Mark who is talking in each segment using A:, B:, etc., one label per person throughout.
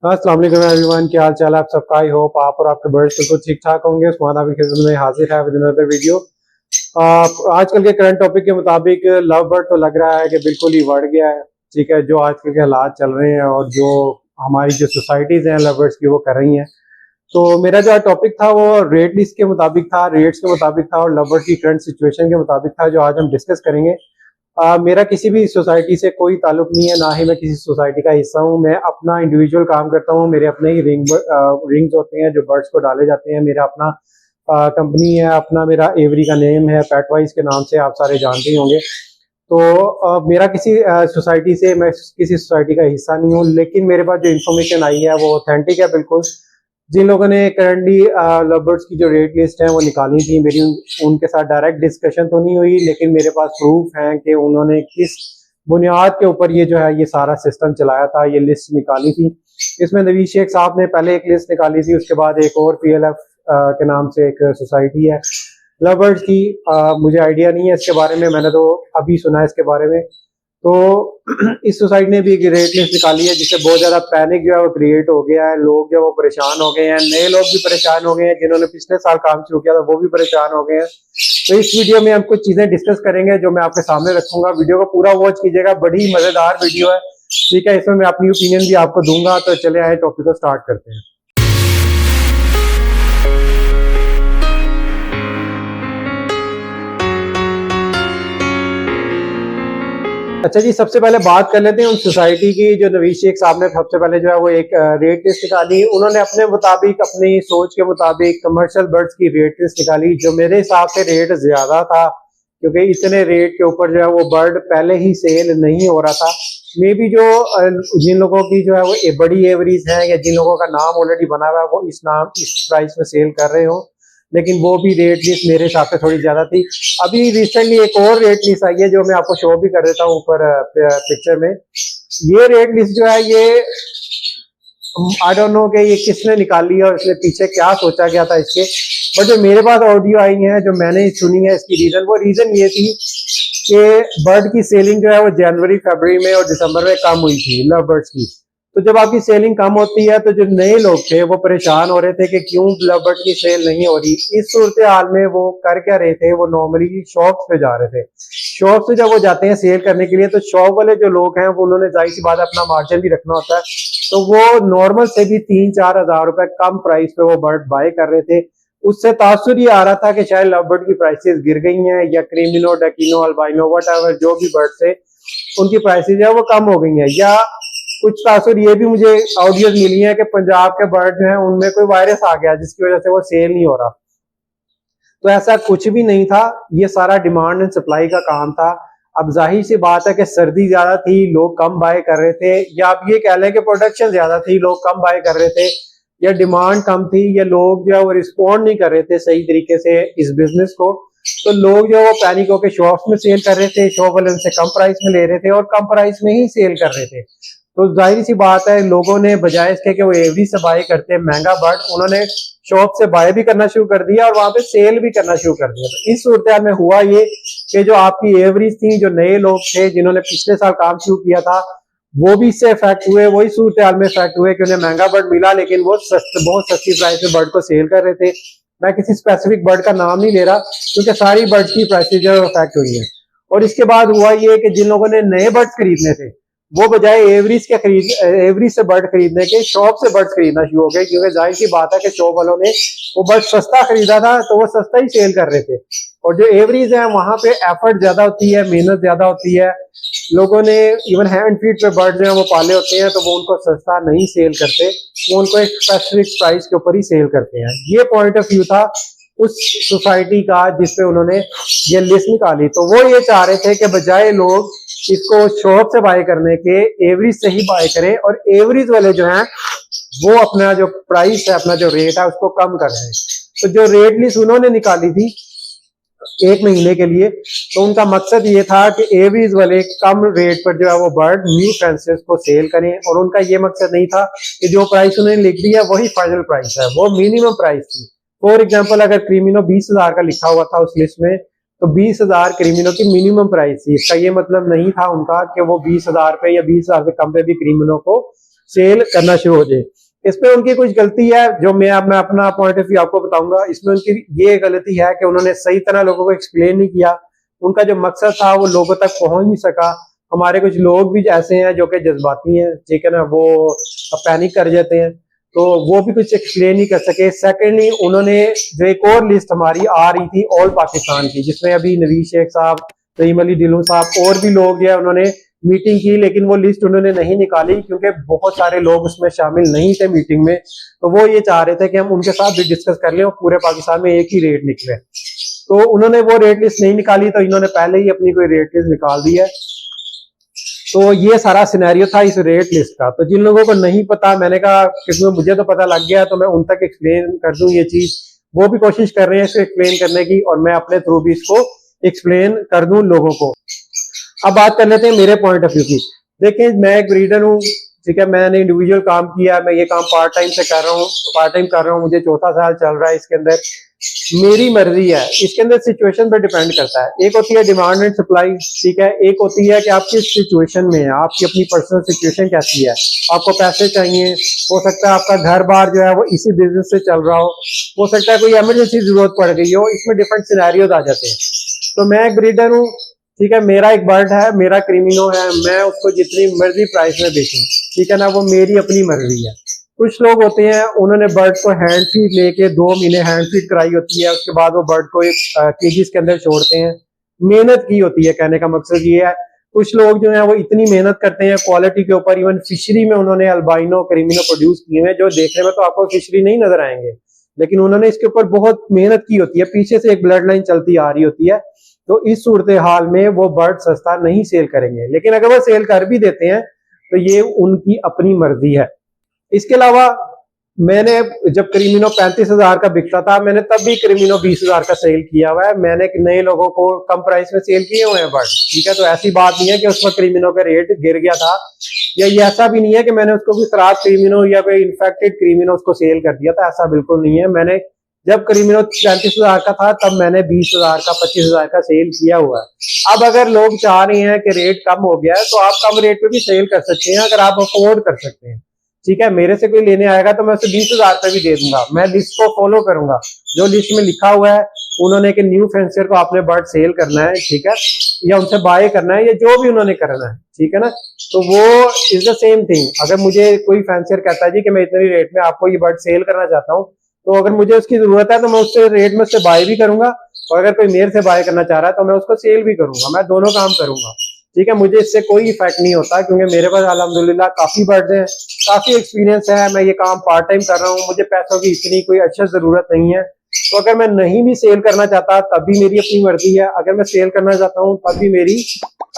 A: अस्सलाम वालेकुम एवरीवन, क्या हाल चाल है आप सबका। आई होप आप और आपके बर्ड्स बिल्कुल ठीक ठाक होंगे। उस्मान आपकी खिदमत में हाजिर है विद अनदर वीडियो। आजकल के करंट टॉपिक के मुताबिक लव बर्ड तो लग रहा है कि बिल्कुल ही बढ़ गया है। ठीक है, जो आजकल के हालात चल रहे हैं और जो हमारी जो सोसाइटीज हैं लव बर्ड्स की वो कर रही हैं। तो मेरा जो टॉपिक था वो रेट लिस्ट के मुताबिक था, रेट्स के मुताबिक था और लव बर्ड की करंट सिचुएशन के मुताबिक था, जो आज हम डिस्कस करेंगे। मेरा किसी भी सोसाइटी से कोई ताल्लुक नहीं है, ना ही मैं किसी सोसाइटी का हिस्सा हूँ। मैं अपना इंडिविजुअल काम करता हूँ। मेरे अपने ही रिंग्स होते हैं जो बर्ड्स को डाले जाते हैं। मेरा अपना कंपनी है, अपना मेरा एवरी का नेम है, पेटवाइज के नाम से आप सारे जानते ही होंगे। तो मेरा किसी सोसाइटी से, मैं किसी सोसाइटी का हिस्सा नहीं हूँ, लेकिन मेरे पास जो इन्फॉर्मेशन आई है वो ऑथेंटिक है बिल्कुल। जिन लोगों ने करंटली लवर्स की जो रेट लिस्ट है वो निकाली थी, मेरी उनके साथ डायरेक्ट डिस्कशन तो नहीं हुई, लेकिन मेरे पास प्रूफ है कि उन्होंने किस बुनियाद के ऊपर ये जो है ये सारा सिस्टम चलाया था, ये लिस्ट निकाली थी। इसमें नवीद शेख साहब ने पहले एक लिस्ट निकाली थी, उसके बाद एक और पीएलएफ के नाम से एक सोसाइटी है लवर्स की। मुझे आइडिया नहीं है इसके बारे में, मैंने तो अभी सुना है इसके बारे में। तो इस सोसाइटी ने भी एक रेट लिस्ट निकाली है, जिससे बहुत ज्यादा पैनिक जो है वो क्रिएट हो गया है। लोग जो वो परेशान हो गए हैं, नए लोग भी परेशान हो गए हैं, जिन्होंने पिछले साल काम शुरू किया था वो भी परेशान हो गए हैं। तो इस वीडियो में हम कुछ चीजें डिस्कस करेंगे जो मैं आपके सामने रखूंगा। वीडियो को पूरा वॉच कीजिएगा, बड़ी मजेदार वीडियो है। ठीक है, इसमें मैं अपनी ओपिनियन भी आपको दूंगा। तो चले आए टॉपिक को स्टार्ट करते हैं। अच्छा जी, सबसे पहले बात कर लेते हैं उन सोसाइटी की जो नवीद शेख साहब ने सबसे पहले जो है वो एक रेट लिस्ट निकाली। उन्होंने अपने मुताबिक, अपनी सोच के मुताबिक कमर्शियल बर्ड्स की रेट लिस्ट निकाली, जो मेरे हिसाब से रेट ज्यादा था, क्योंकि इतने रेट के ऊपर जो है वो बर्ड पहले ही सेल नहीं हो रहा था। मे बी जो जिन लोगों की जो है वो बड़ी एवरेज है या जिन लोगों का नाम ऑलरेडी बना हुआ है वो इस प्राइस में सेल कर रहे हो, लेकिन वो भी रेट लिस्ट मेरे हिसाब से थोड़ी ज्यादा थी। अभी रिसेंटली एक और रेट लिस्ट आई है जो मैं आपको शो भी कर देता हूँ ऊपर पिक्चर में। ये रेट लिस्ट जो है ये आई डोंट नो कि ये किसने निकाली है और इसने पीछे क्या सोचा गया था इसके। बट जो मेरे पास ऑडियो आई है, जो मैंने सुनी है, इसकी रीजन ये थी कि बर्ड की सेलिंग जो है वो जनवरी, फरवरी में और दिसंबर में कम हुई थी लव बर्ड्स की। तो जब आपकी सेलिंग कम होती है तो जो नए लोग थे वो परेशान हो रहे थे कि क्यों लव बर्ड की सेल नहीं हो रही। इस सूरत हाल में वो कर क्या रहे थे, वो नॉर्मली शॉप्स पे जा रहे थे। शॉप से जब वो जाते हैं सेल करने के लिए, तो शॉप वाले जो लोग हैं वो उन्होंने जाहिर सी बात अपना मार्जिन भी रखना होता है, तो वो नॉर्मल से भी 3-4 हजार रुपए कम प्राइस पे वो बर्ड बाय कर रहे थे। उससे तासुर ये आ रहा था कि शायद लव बर्ड की प्राइसेस गिर गई हैं, या क्रीमिनो, डकीनो, अल्बाइनो, वट जो भी बर्ड थे उनकी प्राइसेस है वो कम हो गई हैं। या कुछ तासुर ये भी मुझे ऑडियोज मिली है कि पंजाब के बर्ड जो है उनमें कोई वायरस आ गया जिसकी वजह से वो सेल नहीं हो रहा। तो ऐसा कुछ भी नहीं था, ये सारा डिमांड एंड सप्लाई का काम था। अब जाहिर सी बात है कि सर्दी ज्यादा थी, लोग कम बाय कर रहे थे, या आप ये कह लें कि प्रोडक्शन ज्यादा थी, लोग कम बाय कर रहे थे, या डिमांड कम थी, या लोग जो है वो रिस्पॉन्ड नहीं कर रहे थे सही तरीके से इस बिजनेस को। तो लोग जो है वो पैनिक होकर शॉप्स में सेल कर रहे थे, शॉप वाले उनसे कम प्राइस में ले रहे थे और कम प्राइस में ही सेल कर रहे थे। तो जाहिर सी बात है, लोगों ने बजाय इसके कि वो एवरी से बाय करते हैं महंगा बर्ड, उन्होंने शॉप से बाय भी करना शुरू कर दिया और वहां पे सेल भी करना शुरू कर दिया। तो इस सूरत में हुआ ये कि जो आपकी एवरेज थी, जो नए लोग थे जिन्होंने पिछले साल काम शुरू किया था, वो भी इससे इफेक्ट हुए, वही सूरत हाल में इफेक्ट हुए कि उन्हें महंगा बर्ड मिला, लेकिन वो बहुत सस्ती प्राइस में बर्ड को सेल कर रहे थे। मैं किसी स्पेसिफिक बर्ड का नाम नहीं ले रहा, क्योंकि सारी बर्ड की प्राइसेज जो इफेक्ट हुई है। और इसके बाद हुआ ये कि जिन लोगों ने नए बर्ड्स खरीदने थे, वो बजाय एवरेज से बर्ड खरीदने के शॉप से बर्ड खरीदना शुरू हो गए, क्योंकि जाहिर सी बात है कि शॉप वालों ने वो बर्ड सस्ता खरीदा था तो वो सस्ता ही सेल कर रहे थे। और जो एवरेज है वहां पे एफर्ट ज्यादा होती है, मेहनत ज्यादा होती है, लोगों ने इवन हैंड फीड पे बर्ड जो है वो पाले होते हैं, तो वो उनको सस्ता नहीं सेल करते, वो उनको एक स्पेसिफिक प्राइस के ऊपर ही सेल करते हैं। ये पॉइंट ऑफ व्यू था उस सोसाइटी का जिसपे उन्होंने ये लिस्ट निकाली। तो वो ये चाह रहे थे कि बजाय लोग इसको शॉप से बाय करने के एवरेज से ही बाय करें, और एवरेज वाले जो हैं वो अपना जो प्राइस है, अपना जो रेट है उसको कम कर रहे हैं। तो जो रेट लिस्ट उन्होंने निकाली थी 1 महीने के लिए, तो उनका मकसद ये था कि एवरेज वाले कम रेट पर जो है वो बर्ड न्यू फैंसेस को सेल करें। और उनका ये मकसद नहीं था कि जो प्राइस उन्होंने लिख दिया वही फाइनल प्राइस है, वो मिनिमम प्राइस थी। फॉर एग्जाम्पल, अगर क्रीमिनो 20,000 का लिखा हुआ था उस लिस्ट में, तो 20,000 क्रीमिनो की मिनिमम प्राइस थी। इसका ये मतलब नहीं था उनका कि वो 20,000 पे या 20,000 से कम पे भी क्रीमिनो को सेल करना शुरू हो जाए। इसमें उनकी कुछ गलती है जो मैं अपना पॉइंट ऑफ व्यू आपको बताऊंगा। इसमें उनकी ये गलती है कि उन्होंने सही तरह लोगों को एक्सप्लेन नहीं किया। उनका जो मकसद था वो लोगों तक पहुंच नहीं सका। हमारे कुछ लोग भी ऐसे हैं जो कि जज्बाती हैं, ठीक है ना, वो पैनिक कर जाते हैं, तो वो भी कुछ एक्सप्लेन नहीं कर सके। सेकेंडली उन्होंने जो एक और लिस्ट हमारी आ रही थी ऑल पाकिस्तान की, जिसमें अभी नवीद शेख साहब, नईम अली ढिल्लों साहब और भी लोग जो है उन्होंने मीटिंग की, लेकिन वो लिस्ट उन्होंने नहीं निकाली क्योंकि बहुत सारे लोग उसमें शामिल नहीं थे मीटिंग में। तो वो ये चाह रहे थे कि हम उनके साथ भी डिस्कस कर लें और पूरे पाकिस्तान में एक ही रेट निकले। तो उन्होंने वो रेट लिस्ट नहीं निकाली, तो इन्होंने पहले ही अपनी कोई रेट लिस्ट निकाल दी है। तो ये सारा सिनेरियो था इस रेट लिस्ट का। तो जिन लोगों को नहीं पता, मैंने कहा क्योंकि मुझे तो पता लग गया तो मैं उन तक एक्सप्लेन कर दूं ये चीज। वो भी कोशिश कर रहे हैं इसको एक्सप्लेन करने की और मैं अपने थ्रू भी इसको एक्सप्लेन कर दूं लोगों को। अब बात कर लेते हैं मेरे पॉइंट ऑफ व्यू की। देखिए, मैं एक ब्रीडर हूँ, ठीक है, मैंने इंडिविजुअल काम किया, मैं ये काम पार्ट टाइम से कर रहा हूँ, पार्ट टाइम कर रहा हूँ, मुझे चौथा साल चल रहा है इसके अंदर। मेरी मर्जी है, इसके अंदर सिचुएशन पर डिपेंड करता है। एक होती है डिमांड एंड सप्लाई, ठीक है, एक होती है कि आप किस सिचुएशन में है, आपकी अपनी पर्सनल सिचुएशन कैसी है, आपको पैसे चाहिए, हो सकता है आपका घर बार जो है वो इसी बिजनेस से चल रहा हो सकता है कोई इमरजेंसी जरूरत पड़ गई हो, इसमें डिफरेंट सिनेरियोज आ जाते हैं। तो मैं एक ब्रीडर हूँ, ठीक है, मेरा एक बर्ड है, मेरा क्रिमिनो है, मैं उसको जितनी मर्जी प्राइस में बेचूं, ठीक है ना, वो मेरी अपनी मर्जी है। कुछ लोग होते हैं उन्होंने बर्ड को हैंड फीड लेके 2 महीने हैंड फीड कराई होती है, उसके बाद वो बर्ड को एक केजिस के अंदर छोड़ते हैं, मेहनत की होती है। कहने का मकसद ये है, कुछ लोग जो है वो इतनी मेहनत करते हैं क्वालिटी के ऊपर, इवन फिशरी में उन्होंने अल्बाइनो क्रिमिनो प्रोड्यूस किए हैं जो देखने में तो आपको फिशरी नहीं नजर आएंगे, लेकिन उन्होंने इसके ऊपर बहुत मेहनत की होती है, पीछे से एक ब्लड लाइन चलती आ रही होती है। तो इस सूरत हाल में वो बर्ड सस्ता नहीं सेल करेंगे, लेकिन अगर वो सेल कर भी देते हैं तो ये उनकी अपनी मर्जी है। इसके अलावा मैंने जब क्रिमिनो 35,000 का बिकता था, मैंने तब भी क्रिमिनो 20,000 का सेल किया हुआ है। मैंने नए लोगों को कम प्राइस में सेल किए हुए हैं बर्ड, ठीक है। तो ऐसी बात नहीं है कि उसमें क्रिमिनो का रेट गिर गया था, या ये ऐसा भी नहीं है कि मैंने उसको कोई खराब क्रिमिनो या कोई इन्फेक्टेड क्रिमिनो उसको सेल कर दिया था, ऐसा बिल्कुल नहीं है। मैंने जब क्रिमिनो 35,000 का था तब मैंने 20,000 का 25,000 का सेल किया हुआ है। अब अगर लोग चाह रहे हैं कि रेट कम हो गया है तो आप कम रेट पे भी सेल कर सकते हैं अगर आप अफोर्ड कर सकते हैं, ठीक है। मेरे से कोई लेने आएगा तो मैं उसे 20,000 पे भी दे दूंगा, मैं लिस्ट को फॉलो करूंगा, जो लिस्ट में लिखा हुआ है। उन्होंने कि न्यू फेंसियर को आपने बर्ड सेल करना है, ठीक है, या उनसे बाय करना है, या जो भी उन्होंने करना है, ठीक है ना, तो वो इज द सेम थिंग। अगर मुझे कोई फेंसियर कहता है जी कि मैं इतनी रेट में आपको ये बर्ड सेल करना चाहता हूँ, तो अगर मुझे उसकी जरूरत है तो मैं उससे रेट में उससे बाय भी करूंगा, और अगर कोई मेरे से बाय करना चाह रहा है तो मैं उसको सेल भी करूंगा, मैं दोनों काम करूंगा, ठीक है। मुझे इससे कोई इफेक्ट नहीं होता क्योंकि मेरे पास अल्हम्दुलिल्लाह काफी बर्ड्स हैं, काफी एक्सपीरियंस है, मैं ये काम पार्ट टाइम कर रहा हूँ, मुझे पैसों की इतनी कोई अच्छा जरूरत नहीं है। तो अगर मैं नहीं भी सेल करना चाहता तब भी मेरी अपनी मर्जी है, अगर मैं सेल करना चाहता हूँ तब भी मेरी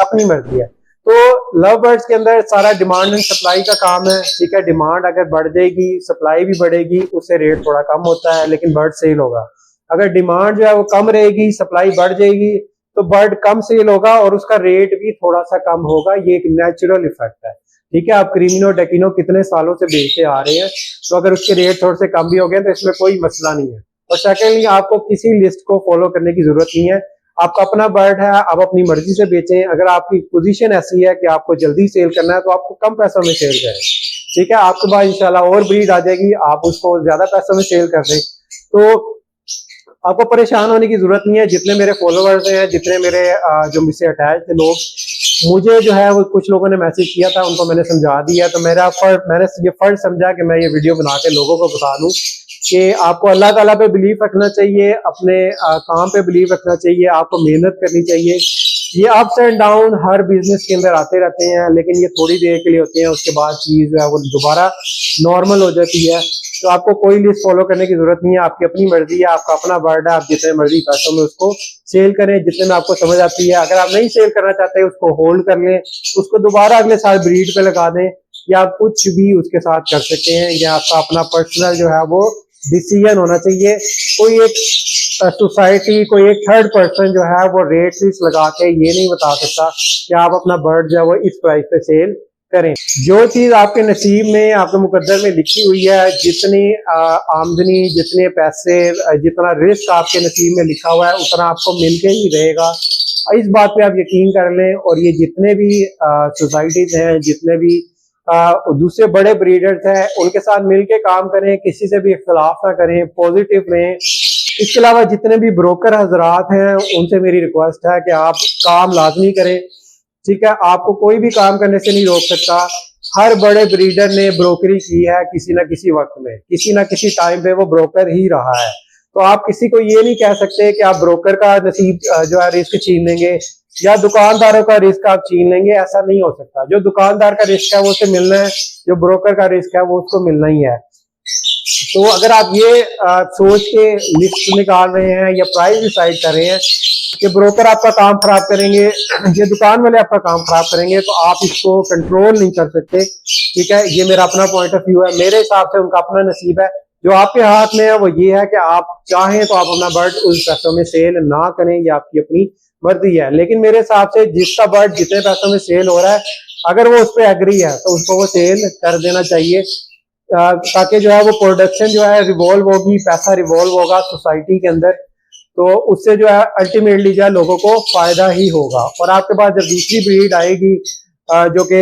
A: अपनी मर्जी है। तो लव बर्ड्स के अंदर सारा डिमांड एंड सप्लाई का काम है, ठीक है। डिमांड अगर बढ़ जाएगी, सप्लाई भी बढ़ेगी, उससे रेट थोड़ा कम होता है, लेकिन बर्ड सेल होगा। अगर डिमांड जो है वो कम रहेगी, सप्लाई बढ़ जाएगी, तो बर्ड कम सेल होगा और उसका रेट भी थोड़ा सा कम होगा। ये एक नेचुरल इफेक्ट है, ठीक है। आप क्रिमिनो डेकिनो कितने सालों से बेचते आ रहे हैं, तो अगर उसके रेट थोड़े से कम भी हो गए तो इसमें कोई मसला नहीं है। और सेकेंडली, आपको किसी लिस्ट को फॉलो करने की जरूरत नहीं है, आपका अपना बर्ड है, आप अपनी मर्जी से बेचें। अगर आपकी पोजीशन ऐसी है कि आपको जल्दी सेल करना है तो आपको कम पैसों में सेल करें, ठीक है। आपके पास इंशाल्लाह और ब्रीड आ जाएगी, आप उसको ज्यादा पैसों में सेल कर दें, तो आपको परेशान होने की जरूरत नहीं है। जितने मेरे फॉलोवर्स हैं, जितने मेरे जो मुझसे अटैच थे लोग, मुझे जो है वो कुछ लोगों ने मैसेज किया था, उनको मैंने समझा दिया। तो मैंने ये फर्ज समझा कि मैं ये वीडियो बना के लोगों को बता दूं कि आपको अल्लाह ताला पे बिलीव रखना चाहिए, अपने काम पे बिलीव रखना चाहिए, आपको मेहनत करनी चाहिए। ये ups and down her business के अंदर आते रहते हैं, लेकिन ये थोड़ी देर के लिए होते हैं, उसके बाद चीज जो है वो दोबारा नॉर्मल हो जाती है। तो आपको कोई लिस्ट फॉलो करने की जरूरत नहीं है, आपकी अपनी मर्जी है, आपका अपना बर्ड है, आप जितने मर्जी पैसों में उसको सेल करें, जितने में आपको समझ आती है। अगर आप नहीं सेल करना चाहते उसको होल्ड कर लें, उसको दोबारा अगले साल ब्रीड पे लगा दें, या आप कुछ भी उसके साथ कर सकते हैं। या आपका अपना पर्सनल जो है वो डिसीजन होना चाहिए। कोई एक सोसाइटी, कोई एक थर्ड पर्सन जो है वो रेट लिस्ट लगा के ये नहीं बता सकता कि आप अपना बर्ड जो है वो इस प्राइस पे सेल करें। जो चीज आपके नसीब में, आपके मुकद्दर में लिखी हुई है, जितनी आमदनी, जितने पैसे, जितना रिस्क आपके नसीब में लिखा हुआ है, उतना आपको मिलके ही रहेगा। इस बात पे आप यकीन कर लें। और ये जितने भी सोसाइटीज हैं, जितने भी दूसरे बड़े ब्रीडर्स हैं उनके साथ मिलके काम करें, किसी से भी इख्तलाफ ना करें, पॉजिटिव रहें। इसके अलावा जितने भी ब्रोकर हजरात हैं उनसे मेरी रिक्वेस्ट है कि आप काम लाजमी करें, ठीक है। आपको कोई भी काम करने से नहीं रोक सकता। हर बड़े ब्रीडर ने ब्रोकरी की है किसी ना किसी वक्त में, किसी ना किसी टाइम पे वो ब्रोकर ही रहा है। तो आप किसी को ये नहीं कह सकते कि आप ब्रोकर का नसीब जो है रिस्क छीन लेंगे या दुकानदारों का रिस्क आप छीन लेंगे, ऐसा नहीं हो सकता। जो दुकानदार का रिस्क है वो उसे मिलना है, जो ब्रोकर का रिस्क है वो उसको मिलना ही है। तो अगर आप ये सोच के लिस्ट निकाल रहे हैं या प्राइस डिसाइड कर रहे हैं कि ब्रोकर आपका काम खराब करेंगे, ये दुकान वाले आपका काम खराब करेंगे, तो आप इसको कंट्रोल नहीं कर सकते, ठीक है। ये मेरा अपना पॉइंट ऑफ व्यू है, मेरे हिसाब से उनका अपना नसीब है। जो आपके हाथ में है वो ये है कि आप चाहें तो आप अपना बर्ड उस पैसों में सेल ना करें, ये आपकी अपनी मर्जी है। लेकिन मेरे हिसाब से जिसका बर्ड जितने पैसों में सेल हो रहा है, अगर वो उस पर एग्री है तो उसको वो सेल कर देना चाहिए, ताकि जो है वो प्रोडक्शन जो है रिवॉल्व होगी, पैसा रिवॉल्व होगा सोसाइटी के अंदर, तो उससे जो है अल्टीमेटली जो है लोगों को फायदा ही होगा। और आपके पास जब दूसरी ब्रीड आएगी जो कि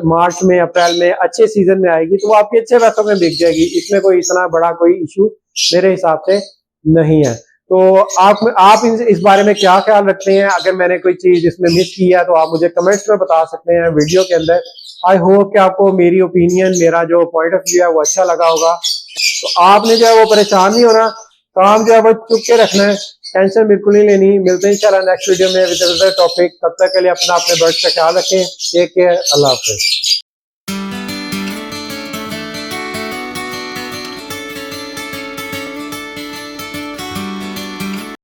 A: मार्च में अप्रैल में अच्छे सीजन में आएगी, तो वो आपके अच्छे पैसों में बिक जाएगी। इसमें कोई इतना बड़ा कोई इशू मेरे हिसाब से नहीं है। तो आप इस बारे में क्या ख्याल रखते हैं? अगर मैंने कोई चीज इसमें मिस की है तो आप मुझे कमेंट्स में बता सकते हैं वीडियो के अंदर। आई होप कि आपको मेरी ओपिनियन, मेरा जो पॉइंट ऑफ व्यू है वो अच्छा लगा होगा। तो आपने जो है वो परेशान नहीं होना, काम जो है वो चुप के रखना है, टेंशन बिल्कुल नहीं लेनी। मिलते हैं इंशाल्लाह नेक्स्ट वीडियो में विद अदर टॉपिक। तब तक के लिए अपने बर्ड्स का ख्याल रखें। टेक केयर, अल्लाह हाफिज।